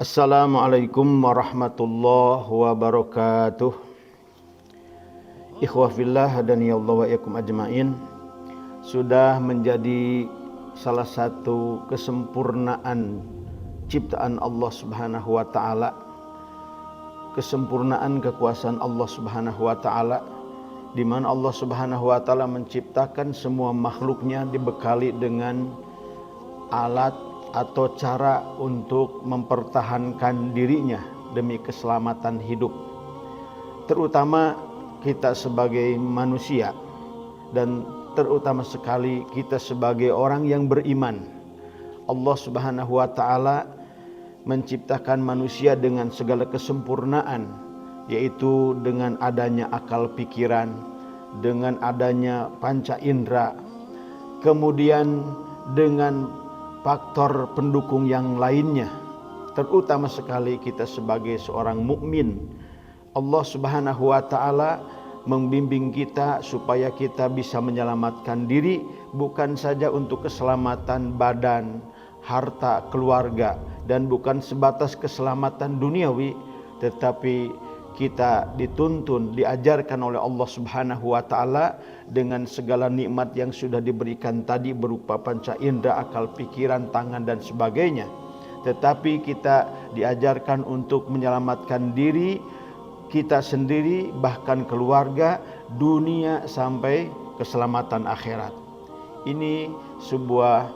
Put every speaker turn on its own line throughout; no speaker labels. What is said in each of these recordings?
Assalamualaikum warahmatullahi wabarakatuh. Ikhwah fillah hadani Allah wa iyyakum ajmain. Sudah menjadi salah satu kesempurnaan ciptaan Allah Subhanahu wa taala, kesempurnaan kekuasaan Allah Subhanahu wa taala, di mana Allah Subhanahu wa taala menciptakan semua makhluknya dibekali dengan alat atau cara untuk mempertahankan dirinya demi keselamatan hidup, terutama kita sebagai manusia dan terutama sekali kita sebagai orang yang beriman. Allah Subhanahu wa taala menciptakan manusia dengan segala kesempurnaan, yaitu dengan adanya akal pikiran, dengan adanya panca indera, kemudian dengan faktor pendukung yang lainnya, terutama sekali kita sebagai seorang mukmin. Allah Subhanahu wa taala membimbing kita supaya kita bisa menyelamatkan diri, bukan saja untuk keselamatan badan, harta, keluarga, dan bukan sebatas keselamatan duniawi, tetapi kita dituntun, diajarkan oleh Allah Subhanahu wa taala dengan segala nikmat yang sudah diberikan tadi berupa panca indera, akal pikiran, tangan dan sebagainya. Tetapi kita diajarkan untuk menyelamatkan diri kita sendiri, bahkan keluarga, dunia sampai keselamatan akhirat. Ini sebuah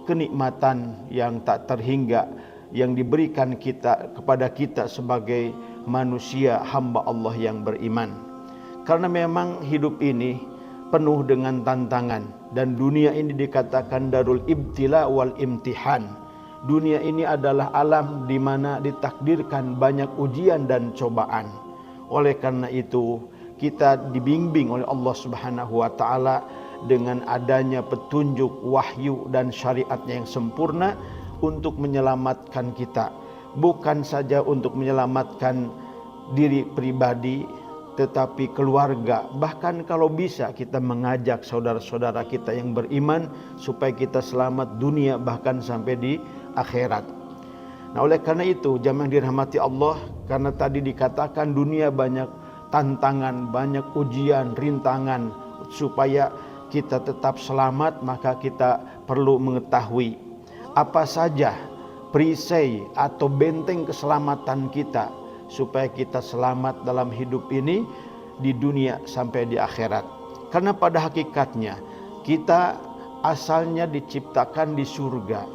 kenikmatan yang tak terhingga yang diberikan kepada kita sebagai manusia hamba Allah yang beriman. Karena memang hidup ini penuh dengan tantangan, dan dunia ini dikatakan darul ibtila wal imtihan. Dunia ini adalah alam di mana ditakdirkan banyak ujian dan cobaan. Oleh karena itu kita dibimbing oleh Allah Subhanahu wa taala dengan adanya petunjuk, wahyu dan syariatnya yang sempurna untuk menyelamatkan kita, bukan saja untuk menyelamatkan diri pribadi, tetapi keluarga. Bahkan kalau bisa kita mengajak saudara-saudara kita yang beriman supaya kita selamat dunia bahkan sampai di akhirat. Nah, oleh karena itu jamaah dirahmati Allah, karena tadi dikatakan dunia banyak tantangan, banyak ujian, rintangan, supaya kita tetap selamat maka kita perlu mengetahui apa saja perisai atau benteng keselamatan kita supaya kita selamat dalam hidup ini, di dunia sampai di akhirat. Karena pada hakikatnya kita asalnya diciptakan di surga.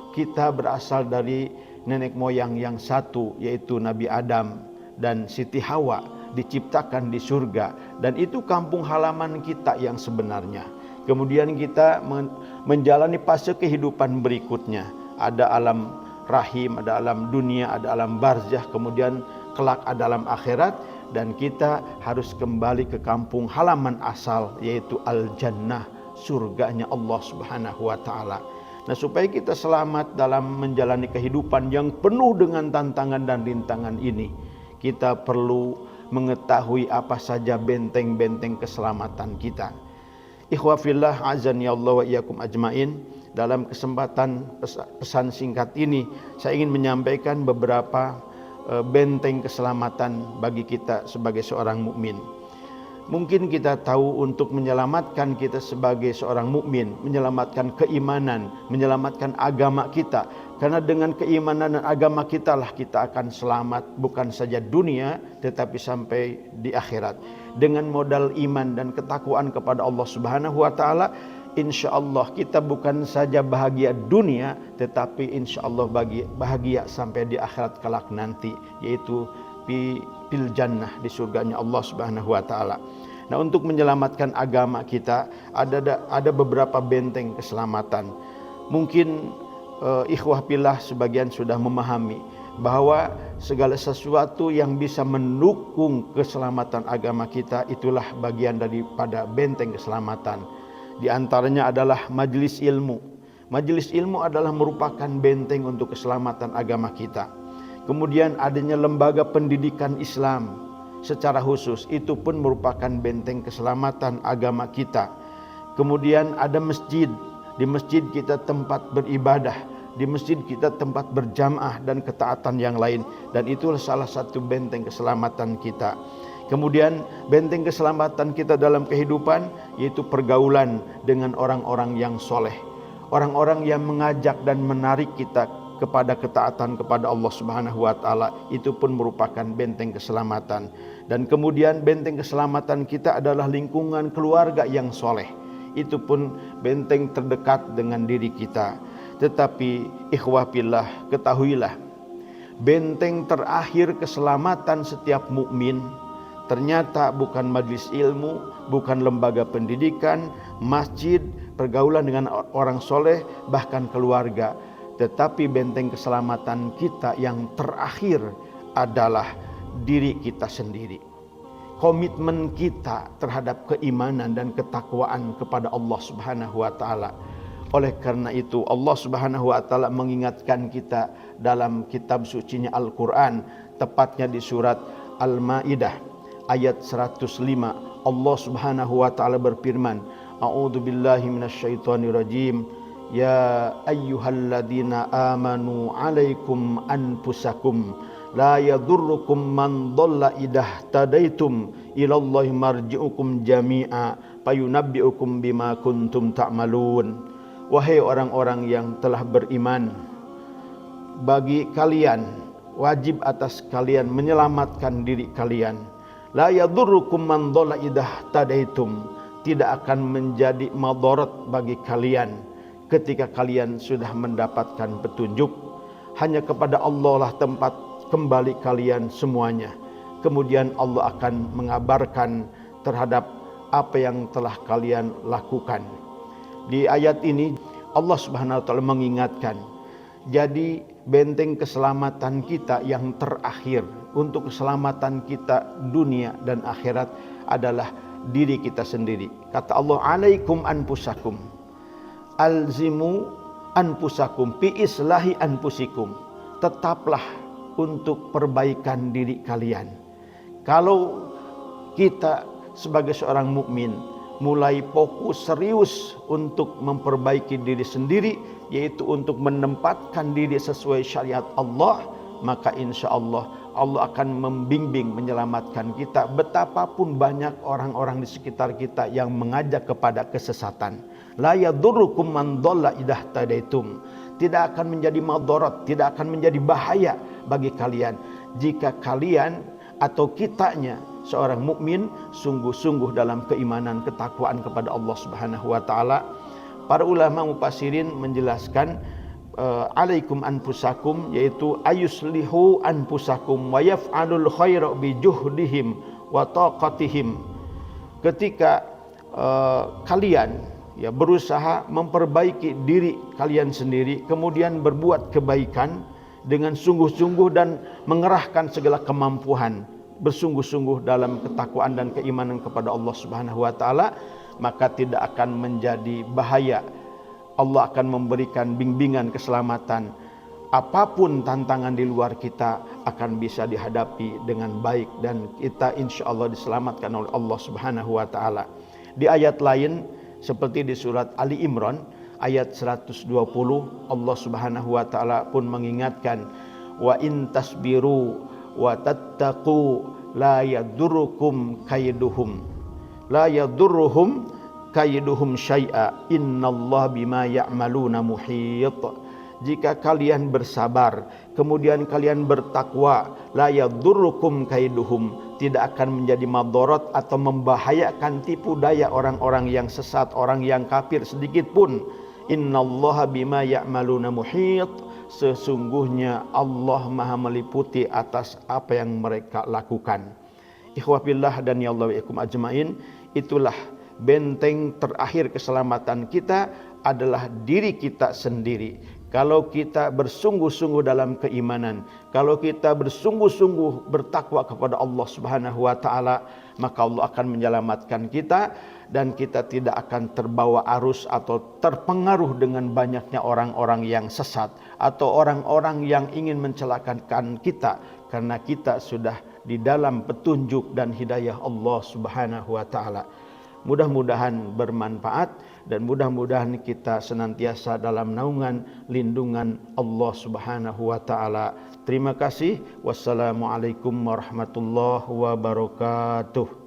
Kita berasal dari nenek moyang yang satu, yaitu Nabi Adam dan Siti Hawa, diciptakan di surga, dan itu kampung halaman kita yang sebenarnya. Kemudian kita menjalani fase kehidupan berikutnya. Ada alam rahim, ada alam dunia, ada alam barzah, kemudian kelak ada alam akhirat, dan kita harus kembali ke kampung halaman asal, yaitu al-jannah, surganya Allah Subhanahu wa taala. Nah, supaya kita selamat dalam menjalani kehidupan yang penuh dengan tantangan dan rintangan ini, kita perlu mengetahui apa saja benteng-benteng keselamatan kita. Ikhwah fillah azani Allah wa iyyakum ajmain. Dalam kesempatan pesan singkat ini saya ingin menyampaikan beberapa benteng keselamatan bagi kita sebagai seorang mukmin. Mungkin kita tahu untuk menyelamatkan kita sebagai seorang mukmin, menyelamatkan keimanan, menyelamatkan agama kita. Karena dengan keimanan dan agama kita lah kita akan selamat, bukan saja dunia tetapi sampai di akhirat. Dengan modal iman dan ketakwaan kepada Allah Subhanahu wa taala, insyaallah kita bukan saja bahagia dunia, tetapi insyaallah bahagia sampai di akhirat kelak nanti, yaitu fil jannah, di surganya Allah Subhanahu wa taala. Nah, untuk menyelamatkan agama kita ada beberapa benteng keselamatan. Mungkin ikhwah fillah sebagian sudah memahami bahwa segala sesuatu yang bisa mendukung keselamatan agama kita itulah bagian daripada benteng keselamatan. Di antaranya adalah majelis ilmu. Majelis ilmu adalah merupakan benteng untuk keselamatan agama kita. Kemudian adanya lembaga pendidikan Islam secara khusus, itu pun merupakan benteng keselamatan agama kita. Kemudian ada masjid. Di masjid kita tempat beribadah, di masjid kita tempat berjamaah dan ketaatan yang lain, dan itulah salah satu benteng keselamatan kita. Kemudian benteng keselamatan kita dalam kehidupan yaitu pergaulan dengan orang-orang yang soleh, orang-orang yang mengajak dan menarik kita kepada ketaatan kepada Allah Subhanahu wa taala, itu pun merupakan benteng keselamatan. Dan kemudian benteng keselamatan kita adalah lingkungan keluarga yang soleh, itu pun benteng terdekat dengan diri kita. Tetapi ikhwah fillah, ketahuilah benteng terakhir keselamatan setiap mukmin ternyata bukan majelis ilmu, bukan lembaga pendidikan, masjid, pergaulan dengan orang soleh, bahkan keluarga. Tetapi benteng keselamatan kita yang terakhir adalah diri kita sendiri. Komitmen kita terhadap keimanan dan ketakwaan kepada Allah Subhanahu wa taala. Oleh karena itu Allah Subhanahu wa taala mengingatkan kita dalam kitab sucinya Al-Qur'an, tepatnya di surat Al-Maidah ayat 105. Allah Subhanahu wa taala berfirman, A'udzu billahi minasyaitonir rajim. Ya ayyuhalladzina amanu alaikum anfusakum la yadurrukum man dhalla idah tadaitum ilallahi marji'ukum jami'a fayunabbi'ukum bima kuntum ta'malun. Wahai orang-orang yang telah beriman, bagi kalian wajib atas kalian menyelamatkan diri kalian. La yadurrukum man dhalla idah tadaitum, tidak akan menjadi madarat bagi kalian ketika kalian sudah mendapatkan petunjuk. Hanya kepada Allah lah tempat kembali kalian semuanya. Kemudian Allah akan mengabarkan terhadap apa yang telah kalian lakukan. Di ayat ini Allah Subhanahu wa taala mengingatkan, jadi benteng keselamatan kita yang terakhir untuk keselamatan kita dunia dan akhirat adalah diri kita sendiri. Kata Allah, alaikum anfusakum, alzimu anfusakum fi islahi anfusikum. Tetaplah untuk perbaikan diri kalian. Kalau kita sebagai seorang mukmin mulai fokus serius untuk memperbaiki diri sendiri, yaitu untuk menempatkan diri sesuai syariat Allah, maka insya Allah Allah akan membimbing, menyelamatkan kita. Betapapun banyak orang-orang di sekitar kita yang mengajak kepada kesesatan. La yadurrukum man dhalla idah tadaitum. Tidak akan menjadi madarat, tidak akan menjadi bahaya bagi kalian jika kalian atau kitanya seorang mukmin sungguh-sungguh dalam keimanan, ketakwaan kepada Allah Subhanahu wa taala. Para ulama mufassirin menjelaskan alaikum anfusakum, yaitu ayuslihu anfusakum wa yaf'alul khaira bi juhdihim wa taqatihim. Ketika kalian berusaha memperbaiki diri kalian sendiri, kemudian berbuat kebaikan dengan sungguh-sungguh dan mengerahkan segala kemampuan, bersungguh-sungguh dalam ketakwaan dan keimanan kepada Allah Subhanahu wa taala, maka tidak akan menjadi bahaya. Allah akan memberikan bimbingan keselamatan. Apapun tantangan di luar kita akan bisa dihadapi dengan baik, dan kita insya Allah diselamatkan oleh Allah Subhanahu wa taala. Di ayat lain seperti di surat Ali Imran ayat 120, Allah Subhanahu wa taala pun mengingatkan, wa in tasbiru wa tattaqu la yadurrukum kaiduhum syai'a innallaha bima ya'maluna muhit. Jika kalian bersabar, kemudian kalian bertakwa, la yadurrukum kaiduhum, tidak akan menjadi madarat atau membahayakan tipu daya orang-orang yang sesat, orang yang kafir sedikit pun. Innallaha bima ya'maluna muhit, sesungguhnya Allah Maha meliputi atas apa yang mereka lakukan. Ikhwah fillah dan ya Allah wa ikum ajmain, itulah benteng terakhir keselamatan kita adalah diri kita sendiri. Kalau kita bersungguh-sungguh dalam keimanan, kalau kita bersungguh-sungguh bertakwa kepada Allah Subhanahu wa taala, maka Allah akan menyelamatkan kita dan kita tidak akan terbawa arus atau terpengaruh dengan banyaknya orang-orang yang sesat atau orang-orang yang ingin mencelakakan kita, karena kita sudah di dalam petunjuk dan hidayah Allah Subhanahu wa taala. Mudah-mudahan bermanfaat dan mudah-mudahan kita senantiasa dalam naungan lindungan Allah Subhanahu wa taala. Terima kasih. Wassalamualaikum warahmatullahi wabarakatuh.